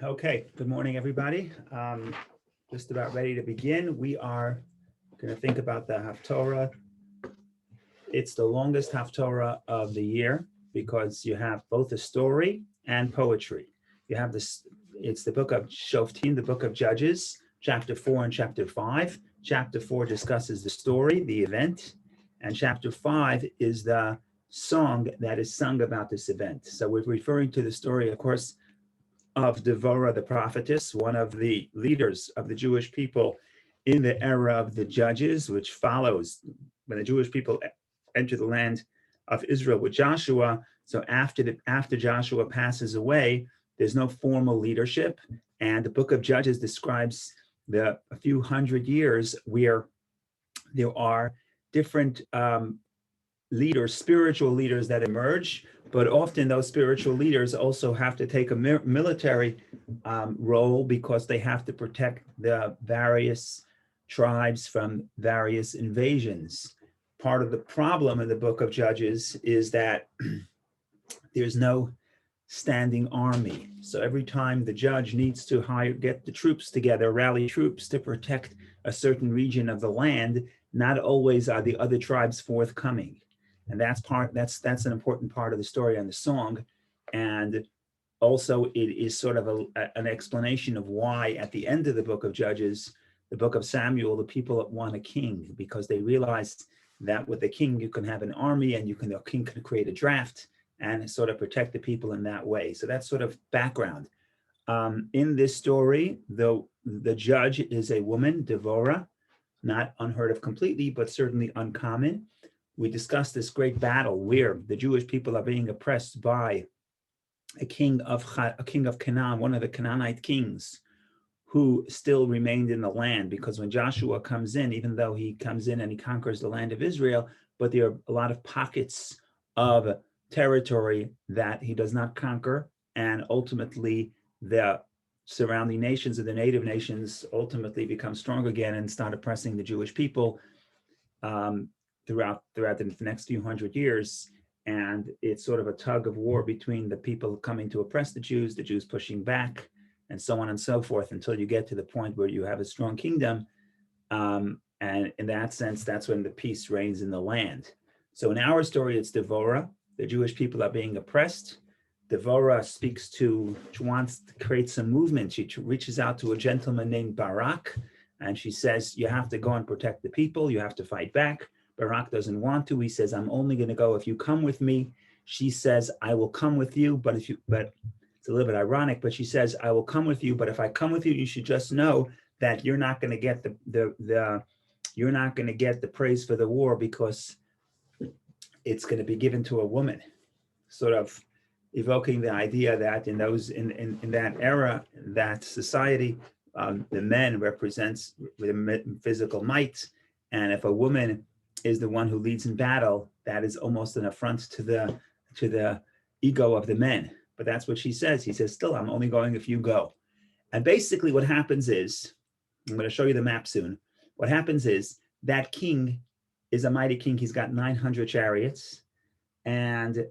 Okay, good morning, everybody. Just about ready to begin. We are going to think about the Haftorah. It's the longest Haftorah of the year because you have both a story and poetry. You have this, it's the book of Shoftim, the book of Judges, chapter 4 and chapter 5. Chapter 4 discusses the story, the event, and chapter 5 is the song that is sung about this event. So we're referring to the story, of course, of Devorah the prophetess, one of the leaders of the Jewish people in the era of the Judges, which follows when the Jewish people enter the land of Israel with Joshua. So after Joshua passes away, there's no formal leadership, and the book of Judges describes a few hundred years where there are different leaders, spiritual leaders that emerge, but often those spiritual leaders also have to take a military role because they have to protect the various tribes from various invasions. Part of the problem in the book of Judges is that there's no standing army. So every time the judge needs to get the troops together, rally troops to protect a certain region of the land, not always are the other tribes forthcoming. And that's an important part of the story and the song. And also it is sort of an explanation of why at the end of the book of Judges, the book of Samuel, the people want a king, because they realized that with a king, you can have an army and the king can create a draft and sort of protect the people in that way. So that's sort of background. In this story, though, the judge is a woman, Devorah, not unheard of completely, but certainly uncommon. We discussed this great battle where the Jewish people are being oppressed by a king of Canaan, one of the Canaanite kings, who still remained in the land, because when Joshua comes in, even though he comes in and he conquers the land of Israel, but there are a lot of pockets of territory that he does not conquer, and ultimately the surrounding nations of the native nations ultimately become strong again and start oppressing the Jewish people throughout the next few hundred years. And it's sort of a tug of war between the people coming to oppress the Jews pushing back, and so on and so forth, until you get to the point where you have a strong kingdom. And in that sense, that's when the peace reigns in the land. So in our story, it's Devorah. The Jewish people are being oppressed. Devorah she wants to create some movement. She reaches out to a gentleman named Barak, and she says, you have to go and protect the people. You have to fight back. Barak doesn't want to. He says, I'm only going to go if you come with me. She says, I will come with you, but it's a little bit ironic, but she says, I will come with you, but if I come with you, you should just know that you're not going to get you're not going to get the praise for the war, because it's going to be given to a woman, sort of evoking the idea that in that era, that society, the men represents the physical might, and if a woman is the one who leads in battle, that is almost an affront to the ego of the men. But that's what she says. He says, still, I'm only going if you go. And basically what happens is, I'm going to show you the map soon. What happens is that king is a mighty king. He's got 900 chariots, and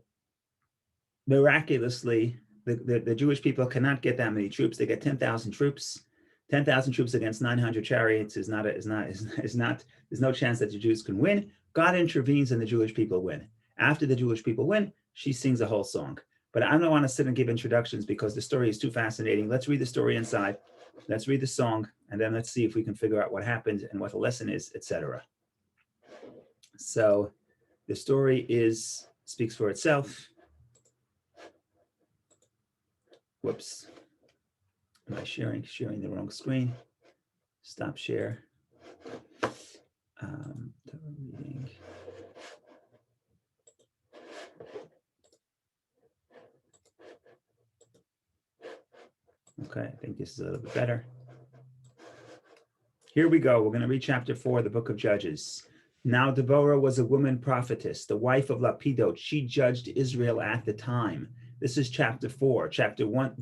miraculously, the Jewish people cannot get that many troops. They get 10,000 troops. 10,000 troops against 900 chariots is not. There's no chance that the Jews can win. God intervenes and the Jewish people win. After the Jewish people win, she sings a whole song. But I don't want to sit and give introductions because the story is too fascinating. Let's read the story inside. Let's read the song, and then let's see if we can figure out what happened and what the lesson is, etc. So the story speaks for itself. Whoops. Am I sharing the wrong screen? Stop share. Reading. Okay, I think this is a little bit better. Here we go. We're going to read chapter 4 of the book of Judges. Now Deborah was a woman prophetess, the wife of Lapidot. She judged Israel at the time. This is chapter 4, chapter 4,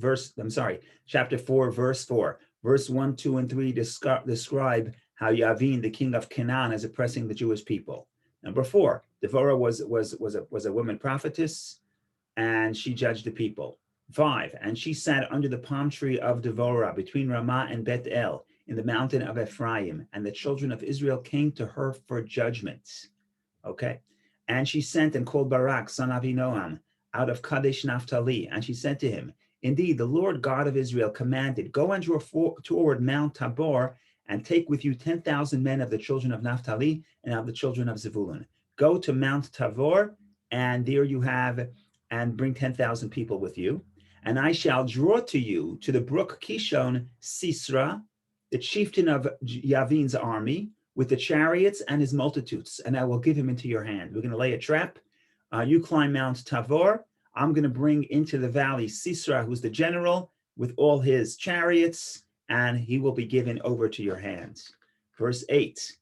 verse 4. Verse 1, 2, and 3 describe how Yavin, the king of Canaan, is oppressing the Jewish people. Number 4, Deborah was a woman prophetess, and she judged the people. 5. And she sat under the palm tree of Devorah between Ramah and Beth El in the mountain of Ephraim, and the children of Israel came to her for judgment. Okay. And she sent and called Barak, son of Ahinoam, out of Kadesh Naphtali, and she said to him, indeed, the Lord God of Israel commanded, go and draw toward Mount Tabor and take with you 10,000 men of the children of Naphtali and of the children of Zebulun. Go to Mount Tabor, and there you have, and bring 10,000 people with you. And I shall draw to you to the brook Kishon Sisera, the chieftain of Yavin's army, with the chariots and his multitudes, and I will give him into your hand. We're going to lay a trap. You climb Mount Tabor. I'm going to bring into the valley Sisera, who's the general, with all his chariots, and he will be given over to your hands. Verse 8.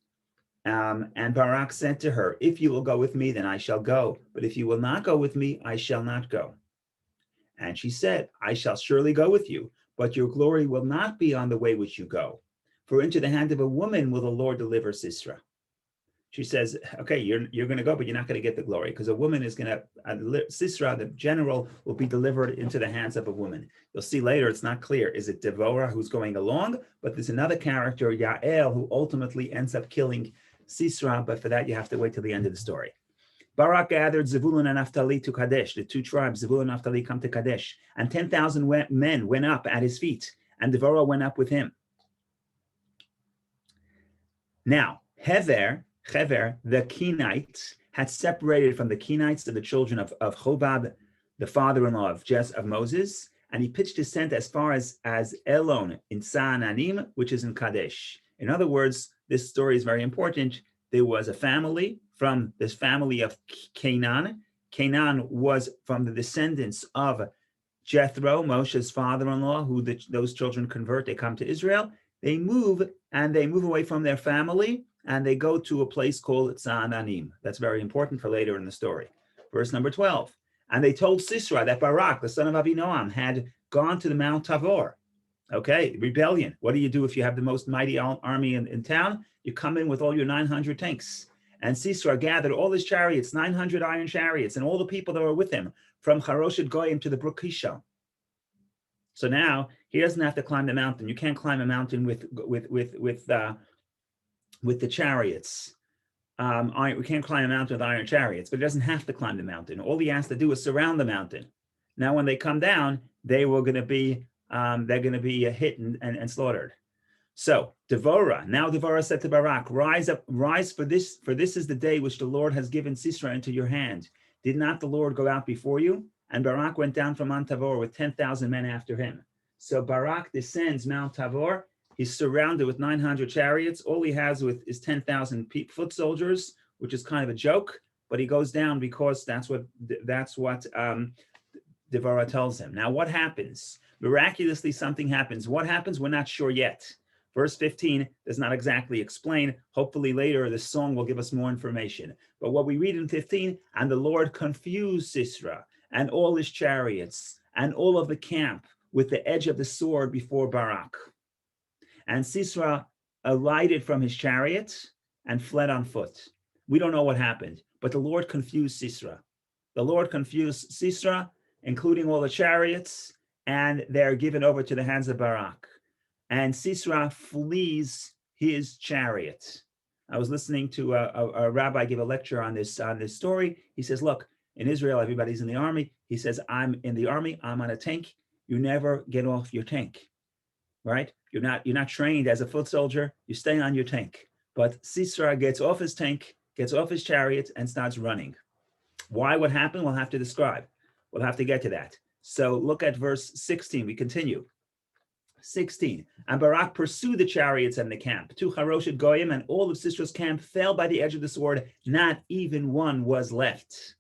And Barak said to her, if you will go with me, then I shall go. But if you will not go with me, I shall not go. And she said, I shall surely go with you, but your glory will not be on the way which you go. For into the hand of a woman will the Lord deliver Sisera. She says, okay, you're going to go, but you're not going to get the glory, because a woman is going to, Sisera, the general, will be delivered into the hands of a woman. You'll see later, it's not clear. Is it Devorah who's going along? But there's another character, Yael, who ultimately ends up killing Sisera, but for that, you have to wait till the end of the story. Barak gathered Zebulun and Naphtali to Kadesh. The two tribes, Zebulun and Naphtali, come to Kadesh. And 10,000 men went up at his feet, and Devorah went up with him. Now, Hever, the Kenites, had separated from the Kenites of the children of Hobab, the father-in-law of Moses, and he pitched his tent as far as Elon in Saananim, which is in Kadesh. In other words, this story is very important. There was a family from this family of Canaan. Canaan was from the descendants of Jethro, Moshe's father-in-law, who those children convert. They come to Israel. They move away from their family, and they go to a place called Saananim. That's very important for later in the story. Verse number 12. And they told Sisera that Barak, the son of Ahinoam, had gone to the Mount Tabor. Okay, rebellion. What do you do if you have the most mighty army in town? You come in with all your 900 tanks. And Sisera gathered all his chariots, 900 iron chariots, and all the people that were with him from Charoshet Goyim to the brook Kishon. So now he doesn't have to climb the mountain. You can't climb a mountain with the chariots. We can't climb a mountain with iron chariots, but he doesn't have to climb the mountain. All he has to do is surround the mountain. Now, when they come down, they're going to be hit and slaughtered. So Devorah said to Barak, rise up, rise, for this is the day which the Lord has given Sisera into your hand. Did not the Lord go out before you? And Barak went down from Mount Tabor with 10,000 men after him. So Barak descends Mount Tabor. He's surrounded with 900 chariots. All he has is 10,000 foot soldiers, which is kind of a joke. But he goes down because that's what Devorah tells him. Now, what happens? Miraculously, something happens. What happens? We're not sure yet. Verse 15 does not exactly explain. Hopefully later, the song will give us more information. But what we read in 15, and the Lord confused Sisera and all his chariots and all of the camp with the edge of the sword before Barak. And Sisera alighted from his chariot and fled on foot. We don't know what happened, but the Lord confused Sisera. The Lord confused Sisera, including all the chariots, and they're given over to the hands of Barak. And Sisera flees his chariot. I was listening to a rabbi give a lecture on this story. He says, look, in Israel, everybody's in the army. He says, I'm in the army, I'm on a tank. You never get off your tank, right? You're not trained as a foot soldier. You stay on your tank. But Sisera gets off his tank, gets off his chariot, and starts running. Why? What happened? We'll have to describe. We'll have to get to that. So look at verse 16. We continue. 16. And Barak pursued the chariots and the camp to Charoshet Goyim, and all of Sisera's camp fell by the edge of the sword. Not even one was left.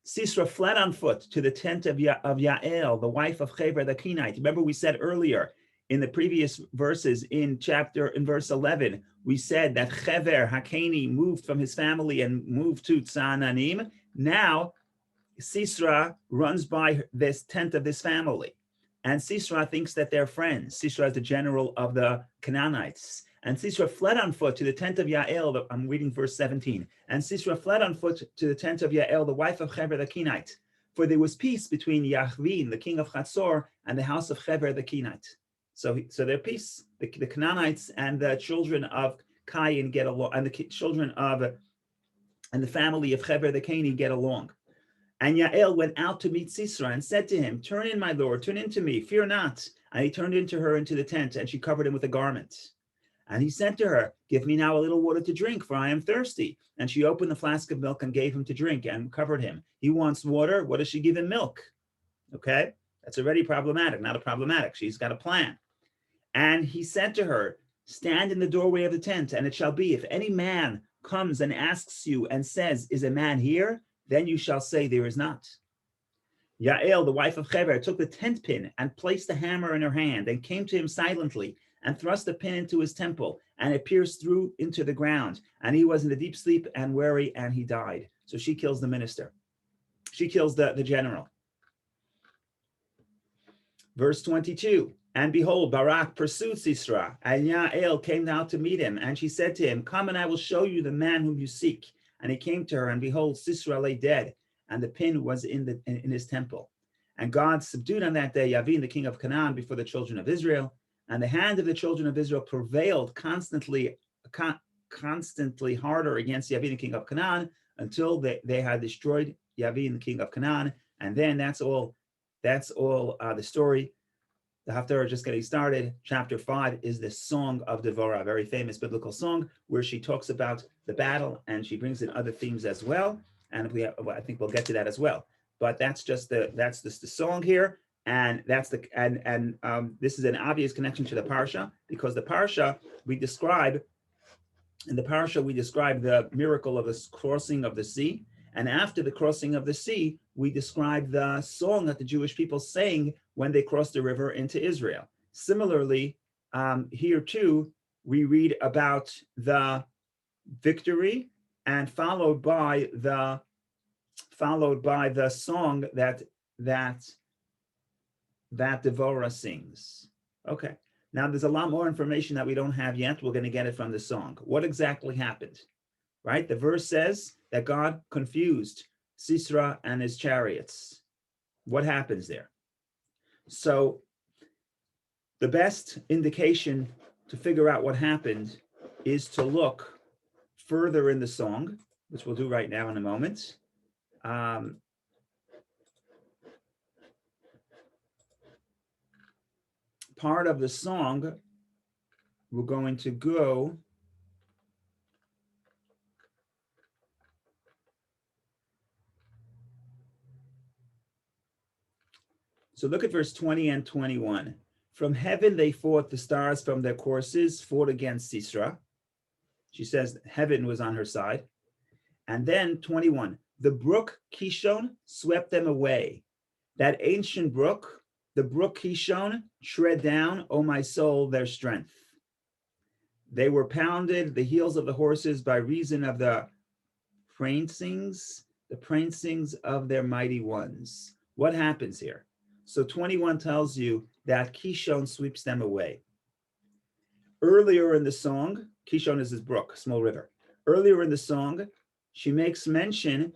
Sisera fled on foot to the tent of Yael, the wife of Hever the Kenite. Remember, we said earlier in the previous verses in verse 11, we said that Hever Hakeni moved from his family and moved to Tzananim. Now Sisera runs by this tent of this family. And Sisera thinks that they're friends. Sisera is the general of the Canaanites. And Sisera fled on foot to the tent of Yael. I'm reading verse 17. And Sisera fled on foot to the tent of Yael, the wife of Hever the Kenite. For there was peace between Yavin, the king of Chatzor, and the house of Heber the Kenite. So they're peace. The Canaanites and the children of Cain get along, and the children of and the family of Heber the Kenite get along. And Yael went out to meet Sisera and said to him, "Turn in, my lord, turn in to me, fear not." And he turned into her into the tent, and she covered him with a garment. And he said to her, "Give me now a little water to drink, for I am thirsty." And she opened the flask of milk and gave him to drink and covered him. He wants water. What does she give him? Milk. Okay, that's already problematic. Not a problematic. She's got a plan. And he said to her, "Stand in the doorway of the tent, and it shall be, if any man comes and asks you and says, 'Is a man here?' then you shall say, 'There is not.'" Yael, the wife of Heber, took the tent pin and placed the hammer in her hand and came to him silently and thrust the pin into his temple, and it pierced through into the ground. And he was in a deep sleep and weary, and he died. So she kills the minister. She kills the general. Verse 22, and behold, Barak pursued Sisera, and Yael came out to meet him. And she said to him, "Come, and I will show you the man whom you seek." And he came to her, and behold, Sisera lay dead, and the pin was in his temple. And God subdued on that day Yavin, the king of Canaan, before the children of Israel. And the hand of the children of Israel prevailed constantly harder against Yavin, the king of Canaan, until they had destroyed Yavin, the king of Canaan. And then that's all the story. The Haftorah just getting started. Chapter 5 is the Song of Devorah, a very famous biblical song where she talks about the battle, and she brings in other themes as well. And I think we'll get to that as well. But that's just the song here, and this is an obvious connection to the parsha, because the parsha we describe the miracle of the crossing of the sea, and after the crossing of the sea, we describe the song that the Jewish people sang when they crossed the river into Israel. Similarly, here too, we read about the victory, and followed by the song that Devorah sings. Okay. Now there's a lot more information that we don't have yet. We're going to get it from the song. What exactly happened? Right? The verse says that God confused Sisera and his chariots. What happens there? So the best indication to figure out what happened is to look further in the song, which we'll do right now in a moment. Part of the song, we're going to go so look at verse 20 and 21. From heaven they fought, the stars from their courses fought against Sisera. She says heaven was on her side. And then 21, the brook Kishon swept them away. That ancient brook, the brook Kishon, shred down, O my soul, their strength. They were pounded, the heels of the horses, by reason of the prancings of their mighty ones. What happens here? So 21 tells you that Kishon sweeps them away. Earlier in the song, Kishon is this brook, a small river. Earlier in the song, she makes mention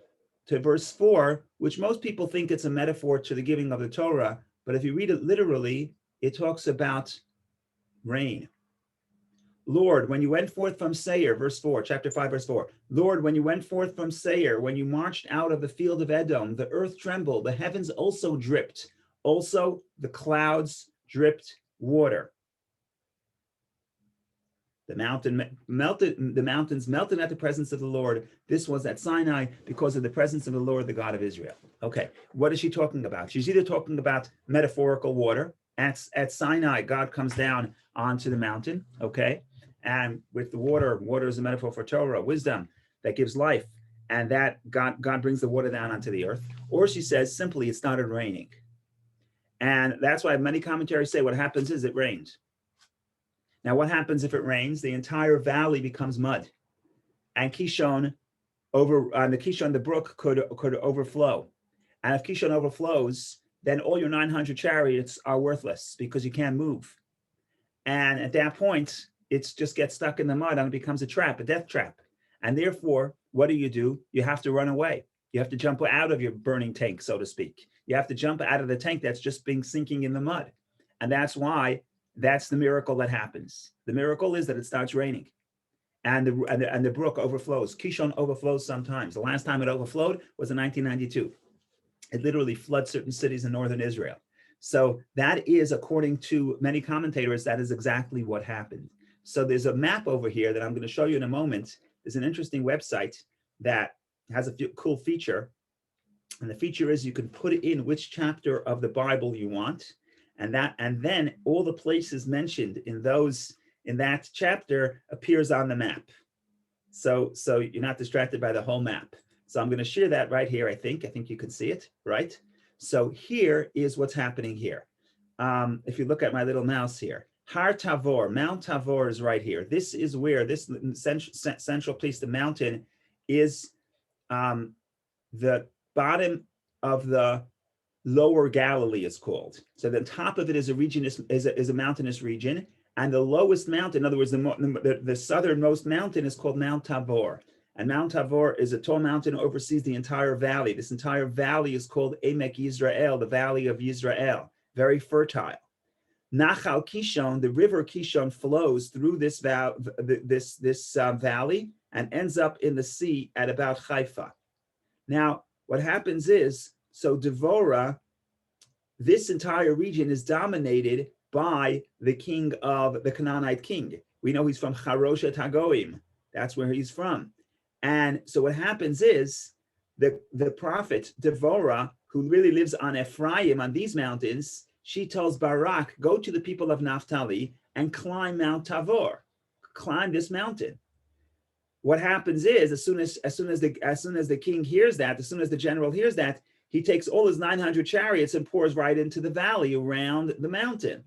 to verse 4, which most people think it's a metaphor to the giving of the Torah, but if you read it literally, it talks about rain. Lord, when you went forth from Seir, verse 4, chapter 5, verse 4, Lord, when you went forth from Seir, when you marched out of the field of Edom, the earth trembled, the heavens also dripped, also the clouds dripped water. The mountains melted at the presence of the Lord. This was at Sinai because of the presence of the Lord, the God of Israel. Okay, what is she talking about? She's either talking about metaphorical water. At Sinai, God comes down onto the mountain, okay? And with the water is a metaphor for Torah, wisdom that gives life. And that God brings the water down onto the earth. Or she says simply it started raining. And that's why many commentaries say what happens is it rained. Now, what happens if it rains? The entire valley becomes mud, and Kishon the brook could overflow. And if Kishon overflows, then all your 900 chariots are worthless because you can't move. And at that point, it just gets stuck in the mud and it becomes a trap, a death trap. And therefore, what do? You have to run away. You have to jump out of your burning tank, so to speak. You have to jump out of the tank that's just been sinking in the mud. And that's the miracle that happens. The miracle is that it starts raining and the brook overflows. Kishon overflows sometimes. The last time it overflowed was in 1992. It literally floods certain cities in northern Israel. So that is, according to many commentators, that is exactly what happened. So there's a map over here that I'm going to show you in a moment. There's an interesting website that has a cool feature. And the feature is you can put in which chapter of the Bible you want. And then all the places mentioned in that chapter appears on the map. So you're not distracted by the whole map. So I'm going to share that right here, I think you can see it, right? So here is what's happening here. If you look at my little mouse here, Har Tavor, Mount Tavor is right here. This is where this central piece, the mountain, is the bottom of the Lower Galilee is called. So the top of it is a mountainous region, and the lowest mountain, in other words, the southernmost mountain is called Mount Tabor. And Mount Tabor is a tall mountain that oversees the entire valley. This entire valley is called Emek Yisrael, the Valley of Yisrael, very fertile. Nachal Kishon, the river Kishon, flows through this valley and ends up in the sea at about Haifa. Now, what happens is, so Devorah, this entire region is dominated by the king of the Canaanite king. We know he's from Charoshet Hagoim. That's where he's from. And so what happens is the prophet Devorah, who really lives on Ephraim, on these mountains, she tells Barak, go to the people of Naphtali and climb Mount Tabor, climb this mountain. What happens is, as soon as the king hears that, as soon as the general hears that, he takes all his 900 chariots and pours right into the valley around the mountain.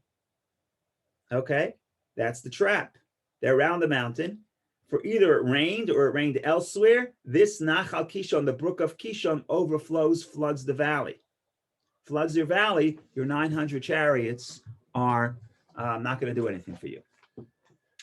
Okay, that's the trap. They're around the mountain. For either it rained or it rained elsewhere, this Nachal Kishon, the brook of Kishon, overflows, floods the valley. Floods your valley, your 900 chariots are not going to do anything for you.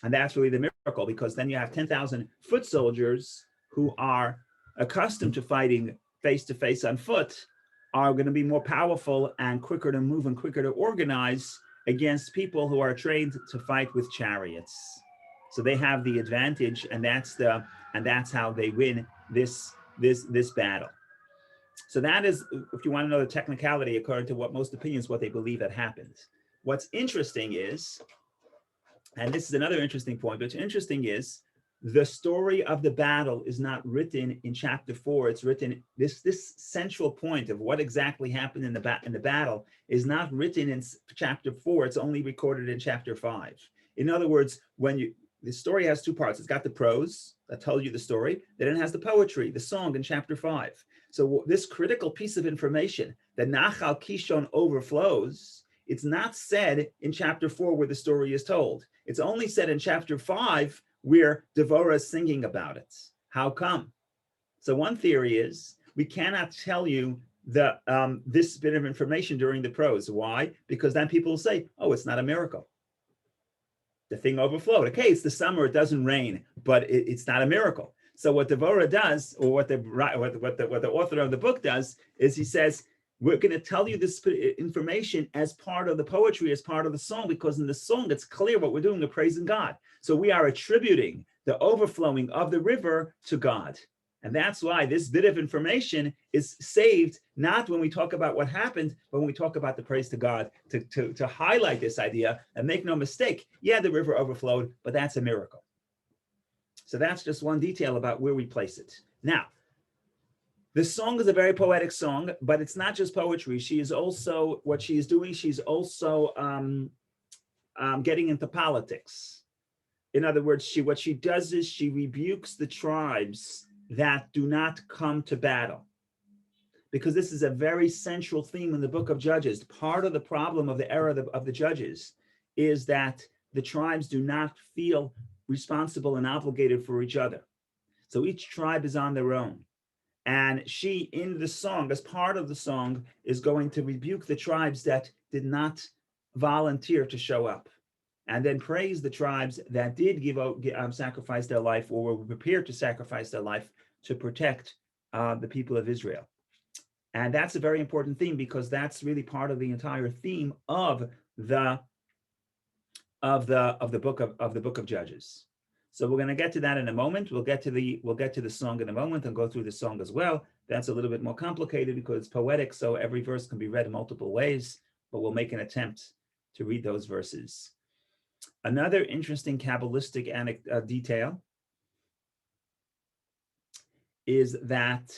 And that's really the miracle, because then you have 10,000 foot soldiers who are accustomed to fighting face-to-face on foot, are going to be more powerful and quicker to move and quicker to organize against people who are trained to fight with chariots. So they have the advantage, and that's how they win this battle. So that is, if you want to know the technicality, according to what most opinions, what they believe that happened. What's interesting is, and this is another interesting point, what's interesting is the story of the battle is not written in chapter 4. It's written, this central point of what exactly happened in the battle is not written in chapter 4. It's only recorded in chapter 5. In other words, the story has two parts. It's got the prose that tells you the story. Then it has the poetry, the song in chapter 5. So this critical piece of information, the Nachal Kishon overflows, it's not said in chapter 4 where the story is told. It's only said in chapter 5 where Devorah is singing about it. How come? So one theory is we cannot tell you this bit of information during the prose. Why? Because then people will say, oh, it's not a miracle. The thing overflowed. Okay, it's the summer, it doesn't rain, but it's not a miracle. So what Devorah does, or what the author of the book does, is he says, we're going to tell you this information as part of the poetry, as part of the song, because in the song, it's clear what we're doing, we're praising God. So we are attributing the overflowing of the river to God. And that's why this bit of information is saved, not when we talk about what happened, but when we talk about the praise to God, to highlight this idea and make no mistake. Yeah, the river overflowed, but that's a miracle. So that's just one detail about where we place it. Now, the song is a very poetic song, but it's not just poetry. She is also, what she is doing, she's also getting into politics. In other words, what she does is she rebukes the tribes that do not come to battle. Because this is a very central theme in the book of Judges. Part of the problem of the era of the Judges is that the tribes do not feel responsible and obligated for each other. So each tribe is on their own. And she, in the song, as part of the song, is going to rebuke the tribes that did not volunteer to show up, and then praise the tribes that did sacrifice their life, or were prepared to sacrifice their life to protect the people of Israel. And that's a very important theme because that's really part of the entire theme of the book of Judges. So we're going to get to that in a moment. We'll get to the song in a moment and go through the song as well. That's a little bit more complicated because it's poetic, so every verse can be read multiple ways, but we'll make an attempt to read those verses. Another interesting Kabbalistic detail is that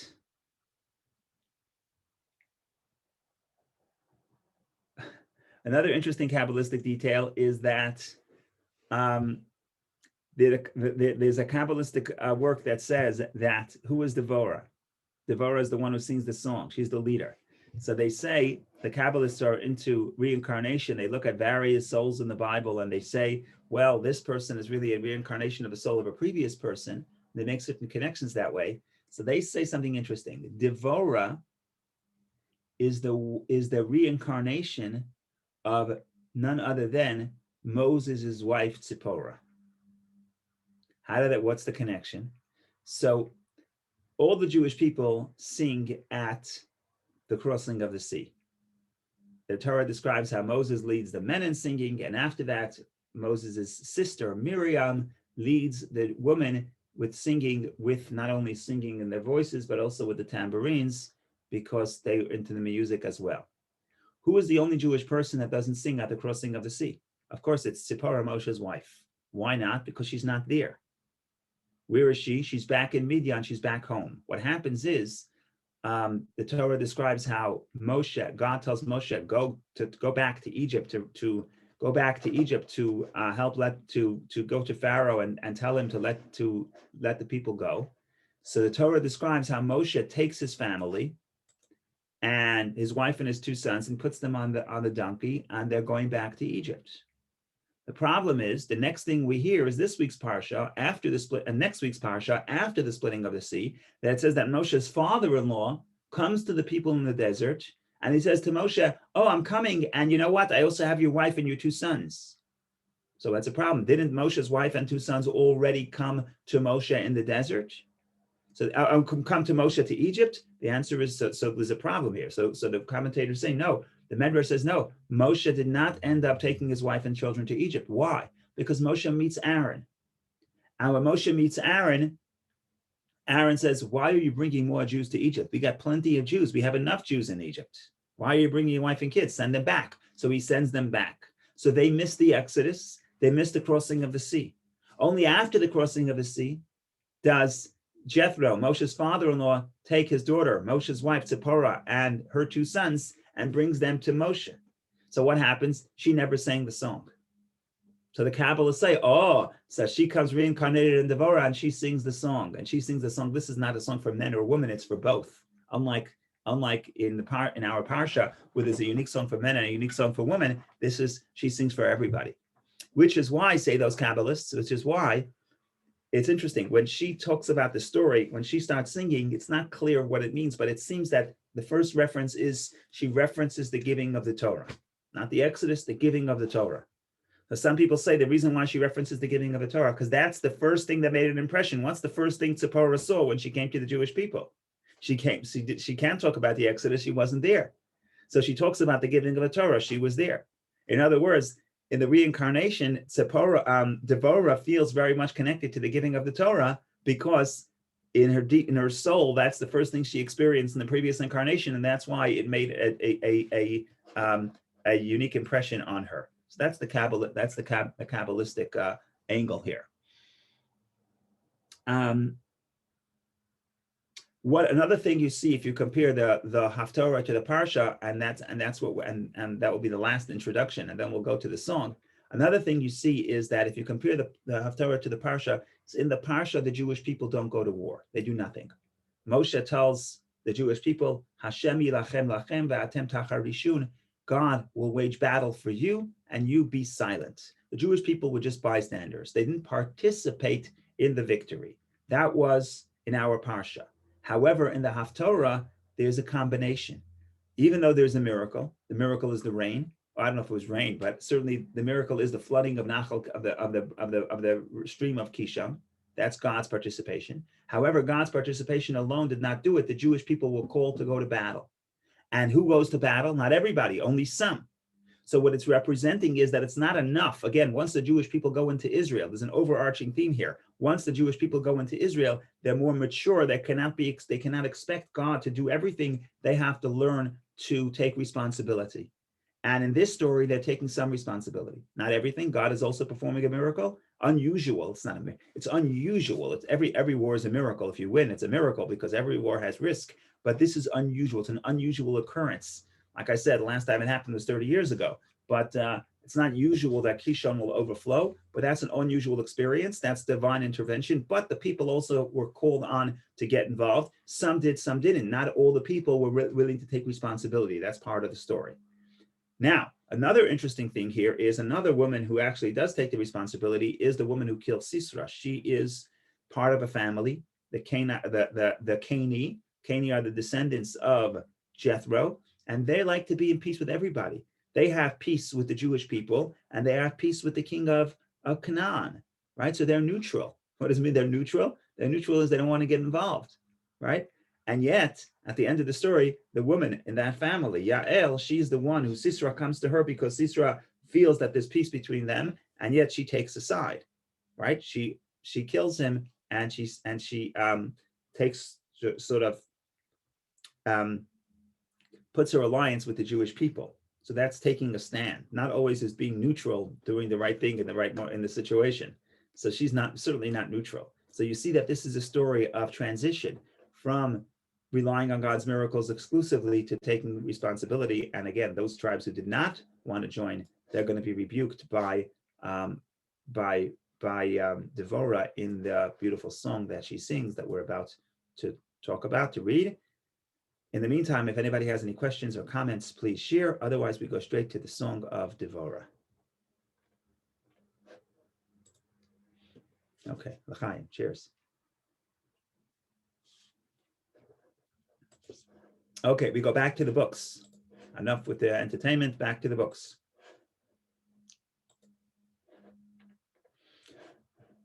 there's a Kabbalistic work that says that who is Devorah? Devorah is the one who sings the song. She's the leader. So they say the Kabbalists are into reincarnation. They look at various souls in the Bible and they say, well, this person is really a reincarnation of the soul of a previous person. They make certain connections that way. So they say something interesting. Devorah is the reincarnation of none other than Moses' wife Tzipporah. What's the connection? So all the Jewish people sing at the crossing of the sea. The Torah describes how Moses leads the men in singing, and after that, Moses' sister Miriam leads the women with singing, with not only singing in their voices, but also with the tambourines, because they're into the music as well. Who is the only Jewish person that doesn't sing at the crossing of the sea? Of course, it's Tzipporah, Moshe's wife. Why not? Because she's not there. Where is she? She's back in Midian. She's back home. What happens is the Torah describes how God tells Moshe, go back to Egypt to go to Pharaoh and tell him to let the people go. So the Torah describes how Moshe takes his family and his wife and his two sons and puts them on the donkey, and they're going back to Egypt. The problem is the next thing we hear is this week's parsha after the split, and next week's parsha after the splitting of the sea, that it says that Moshe's father-in-law comes to the people in the desert and he says to Moshe, oh, I'm coming, and you know what? I also have your wife and your two sons. So that's a problem. Didn't Moshe's wife and two sons already come to Moshe in the desert? So come to Moshe to Egypt? The answer is so there's a problem here. So the commentators say no. The Medrash says no. Moshe did not end up taking his wife and children to Egypt. Why? Because Moshe meets Aaron. And when Moshe meets Aaron, Aaron says, why are you bringing more Jews to Egypt? We got plenty of Jews. We have enough Jews in Egypt. Why are you bringing your wife and kids? Send them back. So he sends them back. So they missed the Exodus. They missed the crossing of the sea. Only after the crossing of the sea does Jethro, Moshe's father-in-law, take his daughter, Moshe's wife, Tzipporah, and her two sons, and brings them to Moshe. So what happens? She never sang the song. So the Kabbalists say, oh, so she comes reincarnated in Devorah and she sings the song. And she sings the song. This is not a song for men or women, it's for both. Unlike in our parsha, where there's a unique song for men and a unique song for women, she sings for everybody. Which is why, say those Kabbalists, which is why it's interesting. When she talks about the story, when she starts singing, it's not clear what it means, but it seems that the first reference is she references the giving of the Torah, not the Exodus, the giving of the Torah. So some people say the reason why she references the giving of the Torah, because that's the first thing that made an impression. What's the first thing Tzipporah saw when she came to the Jewish people? She can't talk about the Exodus. She wasn't there. So she talks about the giving of the Torah. She was there. In other words, in the reincarnation, Devorah feels very much connected to the giving of the Torah because in her soul, that's the first thing she experienced in the previous incarnation, and that's why it made a unique impression on her. So that's the Kabbalistic angle here. What another thing you see if you compare the Haftorah to the Parsha, and that will be the last introduction, and then we'll go to the song. Another thing you see is that if you compare the Haftorah to the Parsha, in the Parsha the Jewish people don't go to war; they do nothing. Moshe tells the Jewish people, "Hashem yilachem lachem ve'atem tachar rishun." God will wage battle for you, and you be silent. The Jewish people were just bystanders; they didn't participate in the victory. That was in our Parsha. However, in the Haftorah, there's a combination. Even though there's a miracle, the miracle is the rain. I don't know if it was rain, but certainly the miracle is the flooding of Nachal of the stream of Kishon. That's God's participation. However, God's participation alone did not do it. The Jewish people were called to go to battle. And who goes to battle? Not everybody, only some. So what it's representing is that it's not enough. Again, once the Jewish people go into Israel, there's an overarching theme here. Once the Jewish people go into Israel, they're more mature. They cannot expect God to do everything. They have to learn to take responsibility. And in this story, they're taking some responsibility. Not everything. God is also performing a miracle. Unusual. It's not a miracle. It's unusual. It's every war is a miracle. If you win, it's a miracle because every war has risk. But this is unusual. It's an unusual occurrence. Like I said, the last time it happened was 30 years ago. But it's not usual that Kishon will overflow. But that's an unusual experience. That's divine intervention. But the people also were called on to get involved. Some did, some didn't. Not all the people were willing to take responsibility. That's part of the story. Now, another interesting thing here is another woman who actually does take the responsibility is the woman who killed Sisera. She is part of a family, the Cani. Cani are the descendants of Jethro, and they like to be in peace with everybody. They have peace with the Jewish people, and they have peace with the king of Canaan, right? So they're neutral. What does it mean they're neutral? They're neutral is they don't want to get involved, right? And yet, at the end of the story, the woman in that family, Yael, she's the one who Sisera comes to her because Sisera feels that there's peace between them, and yet she takes a side, right? She kills him, and she takes sort of puts her alliance with the Jewish people. So that's taking a stand, not always as being neutral, doing the right thing in the situation. So she's certainly not neutral. So you see that this is a story of transition from relying on God's miracles exclusively to taking responsibility. And again, those tribes who did not want to join, they're going to be rebuked by Devorah in the beautiful song that she sings that we're about to talk about, to read. In the meantime, if anybody has any questions or comments, please share. Otherwise, we go straight to the song of Devorah. Okay, l'chaim, cheers. Okay, we go back to the books. Enough with the entertainment, back to the books.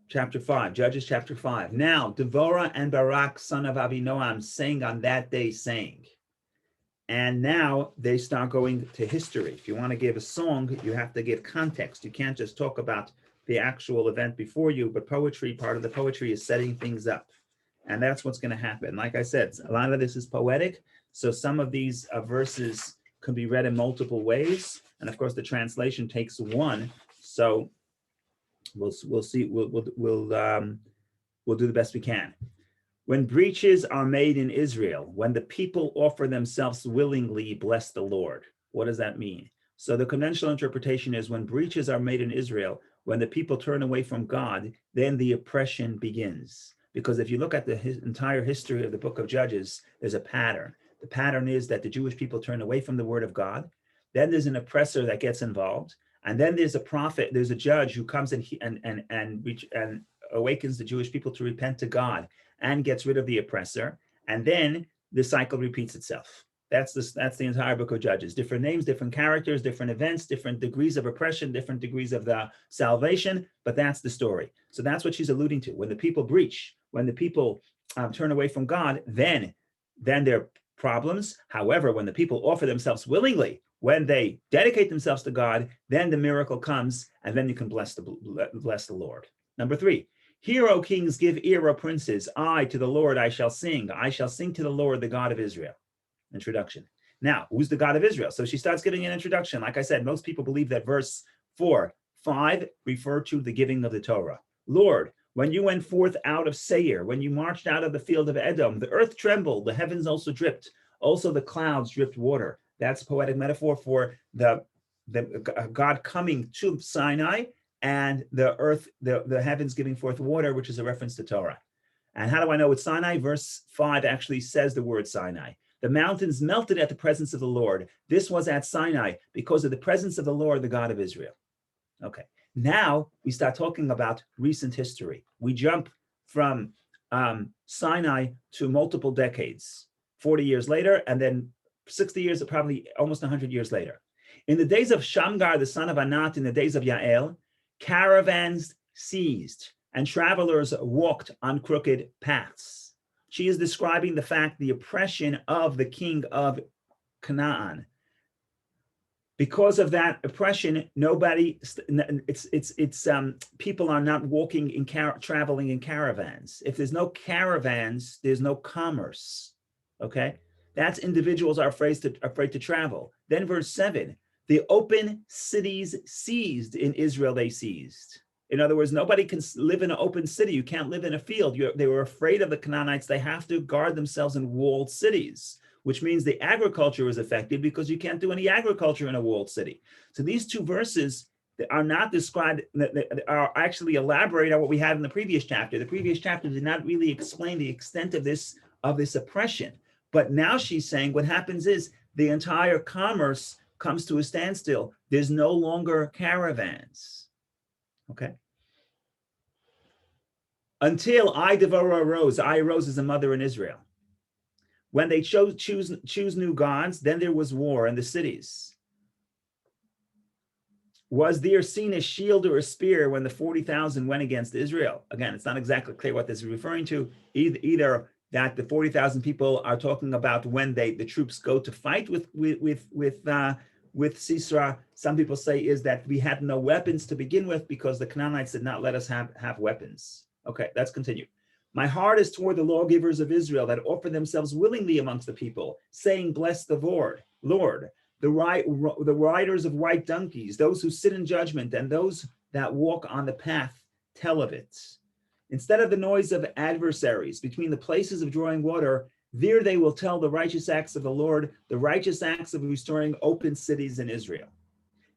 Chapter 5, Judges chapter 5. Now, Devorah and Barak, son of Abinoam, sang on that day, saying. And now they start going to history. If you want to give a song, you have to give context. You can't just talk about the actual event before you, but poetry, part of the poetry is setting things up. And that's what's going to happen. Like I said, a lot of this is poetic. So some of these verses can be read in multiple ways. And of course, the translation takes one. So we'll see. We'll do the best we can. When breaches are made in Israel, when the people offer themselves willingly, bless the Lord. What does that mean? So the conventional interpretation is when breaches are made in Israel, when the people turn away from God, then the oppression begins. Because if you look at the entire history of the book of Judges, there's a pattern. The pattern is that the Jewish people turn away from the word of God. Then there's an oppressor that gets involved. And then there's a prophet, there's a judge who comes and awakens the Jewish people to repent to God and gets rid of the oppressor. And then the cycle repeats itself. That's the entire book of Judges. Different names, different characters, different events, different degrees of oppression, different degrees of the salvation, but that's the story. So that's what she's alluding to. When the people breach, when the people turn away from God, then there are problems. However, when the people offer themselves willingly, when they dedicate themselves to God, then the miracle comes, and then you can bless the Lord. Number 3, hear, O kings, give ear, O princes. I, to the Lord, I shall sing. I shall sing to the Lord, the God of Israel. Introduction. Now, who's the God of Israel? So she starts giving an introduction. Like I said, most people believe that verse 4, 5 refer to the giving of the Torah. Lord, when you went forth out of Seir, when you marched out of the field of Edom, the earth trembled, the heavens also dripped. Also the clouds dripped water. That's a poetic metaphor for the God coming to Sinai and the earth, the heavens giving forth water, which is a reference to Torah. And how do I know it's Sinai? Verse 5 actually says the word Sinai. The mountains melted at the presence of the Lord. This was at Sinai because of the presence of the Lord, the God of Israel. Okay. Now we start talking about recent history. We jump from Sinai to multiple decades, 40 years later, and then 60 years, probably almost 100 years later. In the days of Shamgar, the son of Anat, in the days of Yael, caravans ceased, and travelers walked on crooked paths. She is describing the fact, the oppression of the king of Canaan. Because of that oppression, people are not walking traveling in caravans. If there's no caravans, there's no commerce. Okay, that's individuals are afraid to travel. Then verse 7, the open cities seized in Israel, they seized. In other words, nobody can live in an open city. You can't live in a field. They were afraid of the Canaanites. They have to guard themselves in walled cities, which means the agriculture is affected because you can't do any agriculture in a walled city. So these two verses are not described, are actually elaborate on what we had in the previous chapter. The previous chapter did not really explain the extent of this oppression. But now she's saying what happens is the entire commerce comes to a standstill. There's no longer caravans. Okay. Until Devorah arose. Arose as a mother in Israel. When they choose new gods, then there was war in the cities. Was there seen a shield or a spear when the 40,000 went against Israel? Again, it's not exactly clear what this is referring to. Either that the 40,000 people are talking about when the troops go to fight with Sisera. Some people say is that we had no weapons to begin with because the Canaanites did not let us have weapons. Okay, let's continue. My heart is toward the lawgivers of Israel that offer themselves willingly amongst the people, saying, bless the Lord, the riders of white donkeys, those who sit in judgment, and those that walk on the path tell of it. Instead of the noise of adversaries between the places of drawing water, there they will tell the righteous acts of the Lord, the righteous acts of restoring open cities in Israel.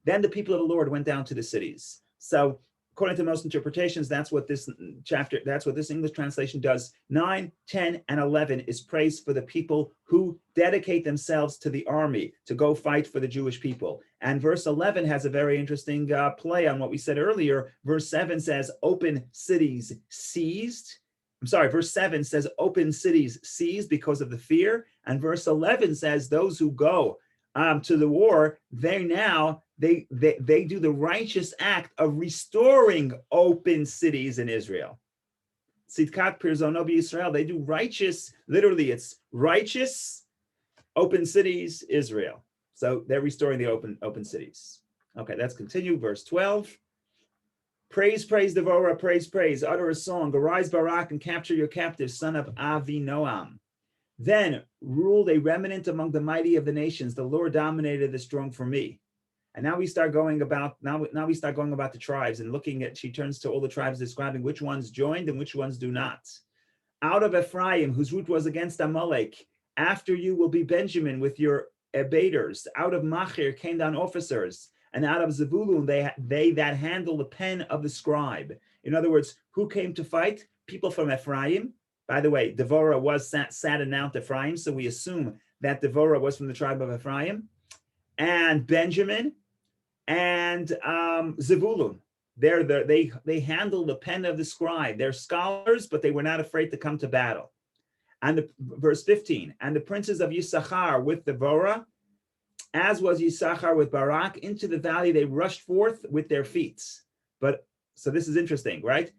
Then the people of the Lord went down to the cities. So according to most interpretations, that's what this English translation does. 9, 10, and 11 is praise for the people who dedicate themselves to the army to go fight for the Jewish people. And verse 11 has a very interesting play on what we said earlier. Verse 7 says, open cities seized. Verse 7 says, open cities seized because of the fear. And verse 11 says, those who go to the war, they do the righteous act of restoring open cities in Israel. Tzidkat pirzono b'Yisrael, they do righteous, literally it's righteous open cities, Israel. So they're restoring the open cities. Okay, let's continue. Verse 12. Praise, Devorah, praise, utter a song. Arise, Barak, and capture your captive, son of Avinoam. Then ruled a remnant among the mighty of the nations. The Lord dominated the strong for me. And now we start going about the tribes and looking at, she turns to all the tribes describing which ones joined and which ones do not. Out of Ephraim, whose root was against Amalek, after you will be Benjamin with your abaters. Out of Machir came down officers, and out of Zebulun they that handle the pen of the scribe. In other words, who came to fight? People from Ephraim. By the way, Devorah was sat in Mount Ephraim, so we assume that Devorah was from the tribe of Ephraim, and Benjamin, and Zebulun. They handle the pen of the scribe. They're scholars, but they were not afraid to come to battle. And verse 15, and the princes of Yisachar with Devorah, as was Yisachar with Barak, into the valley they rushed forth with their feet. So this is interesting, right?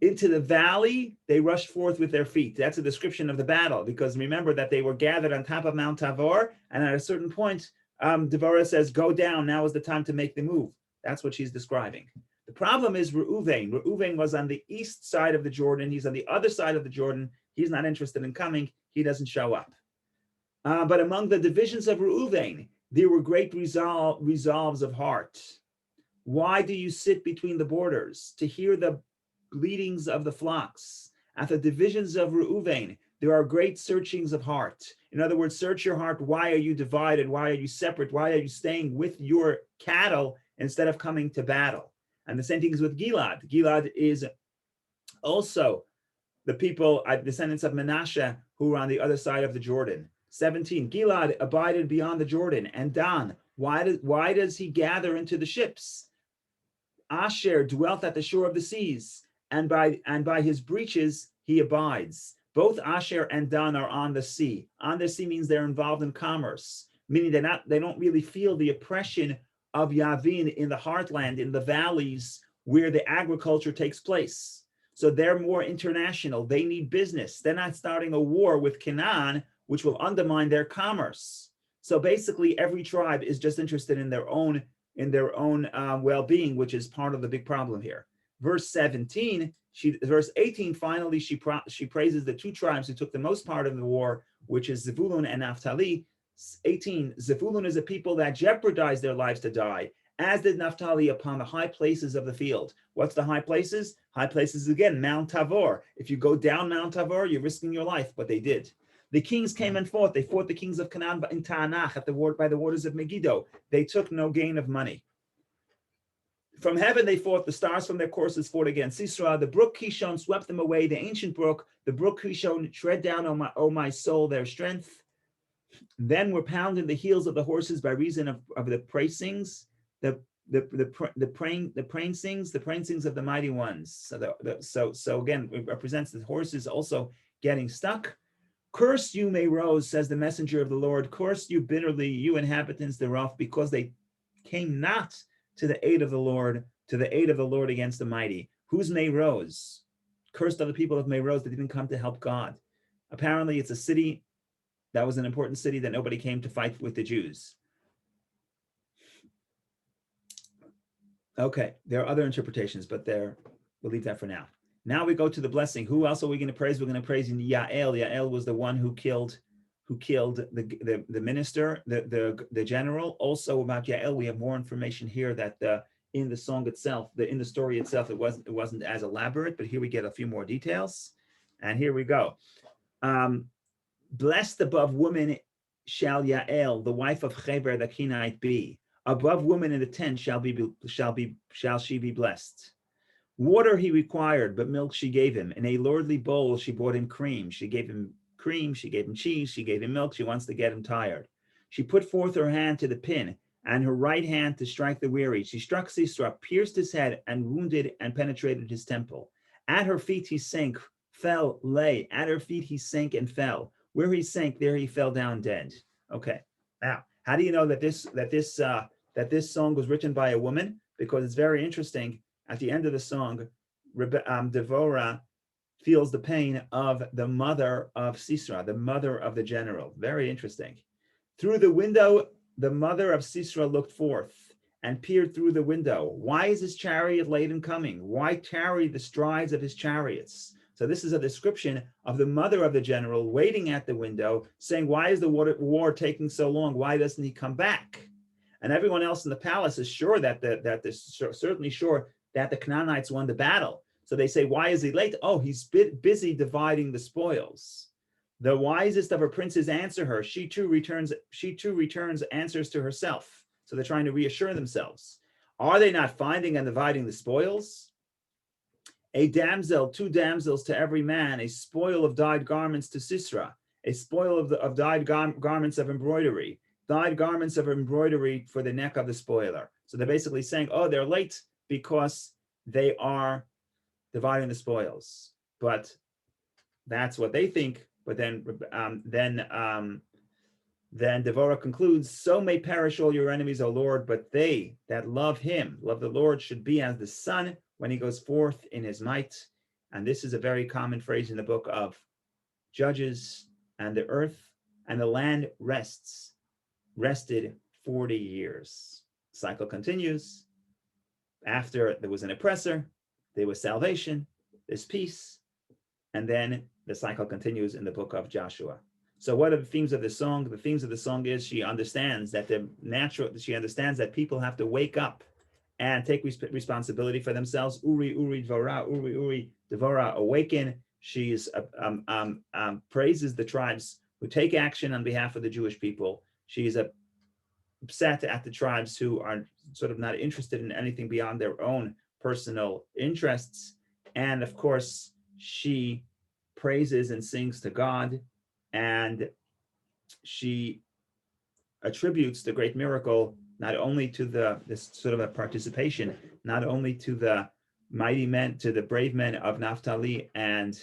Into the valley, they rushed forth with their feet. That's a description of the battle, because remember that they were gathered on top of Mount Tabor, and at a certain point, Devorah says, go down, now is the time to make the move. That's what she's describing. The problem is Reuven. Reuven was on the east side of the Jordan. He's on the other side of the Jordan. He's not interested in coming. He doesn't show up. But among the divisions of Reuven, there were great resolves of heart. Why do you sit between the borders to hear the bleatings of the flocks? At the divisions of Reuven, there are great searchings of heart. In other words, search your heart. Why are you divided? Why are you separate? Why are you staying with your cattle instead of coming to battle? And the same thing is with Gilad. Gilad is also the people, descendants of Manasseh, who were on the other side of the Jordan. 17, Gilad abided beyond the Jordan. And Dan, why does he gather into the ships? Asher dwelt at the shore of the seas, and by his breaches he abides. Both Asher and Dan are on the sea. On the sea means they're involved in commerce, meaning they don't really feel the oppression of Yavin in the heartland, in the valleys where the agriculture takes place. So they're more international. They need business. They're not starting a war with Canaan, which will undermine their commerce. So basically, every tribe is just interested in their own well-being, which is part of the big problem here. Verse 17, verse 18, finally, she praises the two tribes who took the most part of the war, which is Zebulun and Naphtali. 18, Zebulun is a people that jeopardized their lives to die, as did Naphtali upon the high places of the field. What's the high places? High places, again, Mount Tabor. If you go down Mount Tabor, you're risking your life, but they did. The kings came and fought. They fought the kings of Canaan in Taanach by the waters of Megiddo. They took no gain of money. From heaven they fought, the stars from their courses fought against Sisera. The brook Kishon swept them away, the ancient brook, the brook Kishon, tread down, O my soul, their strength. Then were pounded the heels of the horses by reason of the praisings, the praisings of the mighty ones. So again, it represents the horses also getting stuck. Curse you, Meroz, says the messenger of the Lord. Curse you bitterly, you inhabitants thereof, because they came not to the aid of the Lord, against the mighty. Who's Meroz? Cursed are the people of Meroz that didn't come to help God. Apparently, it's a city that was an important city that nobody came to fight with the Jews. Okay, there are other interpretations, but we'll leave that for now. Now we go to the blessing. Who else are we going to praise? We're going to praise Yael. Yael was the one who killed the minister, the general. Also about Yael, we have more information here that in the song itself, in the story itself, it wasn't as elaborate, but here we get a few more details. And here we go. Blessed above women shall Yael, the wife of Heber the Kenite, be. Above women in the tent shall she be blessed. Water he required, but milk she gave him. In a lordly bowl she brought him cream. She gave him cream, she gave him cheese, she gave him milk. She wants to get him tired. She put forth her hand to the pin, and her right hand to strike the weary. She struck Sisera, pierced his head, and wounded and penetrated his temple. At her feet he sank, fell, lay. At her feet he sank and fell. Where he sank, there he fell down dead. Okay. Now, how do you know that this song was written by a woman? Because it's very interesting. At the end of the song, Devorah feels the pain of the mother of Sisera, the mother of the general. Very interesting. Through the window, the mother of Sisera looked forth and peered through the window. Why is his chariot late in coming? Why tarry the strides of his chariots? So this is a description of the mother of the general waiting at the window, saying, why is the war taking so long? Why doesn't he come back? And everyone else in the palace is sure certainly sure that the Canaanites won the battle. So they say, why is he late? Oh, he's busy dividing the spoils. The wisest of her princes answer her. She too returns answers to herself. So they're trying to reassure themselves. Are they not finding and dividing the spoils? A damsel, two damsels to every man, a spoil of dyed garments to Sisera, a spoil of dyed garments of embroidery, dyed garments of embroidery for the neck of the spoiler. So they're basically saying, oh, they're late because they are dividing the spoils. But that's what they think. But then Devorah concludes, so may perish all your enemies, O Lord, but they that love him, love the Lord, should be as the sun when he goes forth in his might. And this is a very common phrase in the book of Judges. And the earth and the land rested 40 years. Cycle continues. After there was an oppressor, there was salvation, there's peace, and then the cycle continues in the book of Joshua. So what are the themes of the song? The themes of the song is she understands that people have to wake up and take responsibility for themselves. Uri, Devorah, awaken. She's praises the tribes who take action on behalf of the Jewish people. She's upset at the tribes who are sort of not interested in anything beyond their own personal interests. And of course, she praises and sings to God, and she attributes the great miracle not only to this sort of a participation, not only to the mighty men, to the brave men of Naphtali and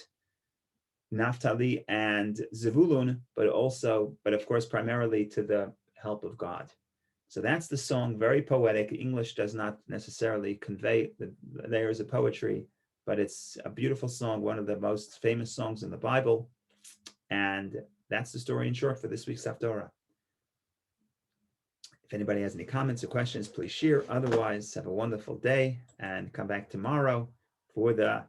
Zevulun, but of course, primarily to the help of God. So that's the song, very poetic. English does not necessarily convey the layers of poetry, but it's a beautiful song, one of the most famous songs in the Bible. And that's the story in short for this week's Haftorah. If anybody has any comments or questions, please share. Otherwise, have a wonderful day and come back tomorrow for the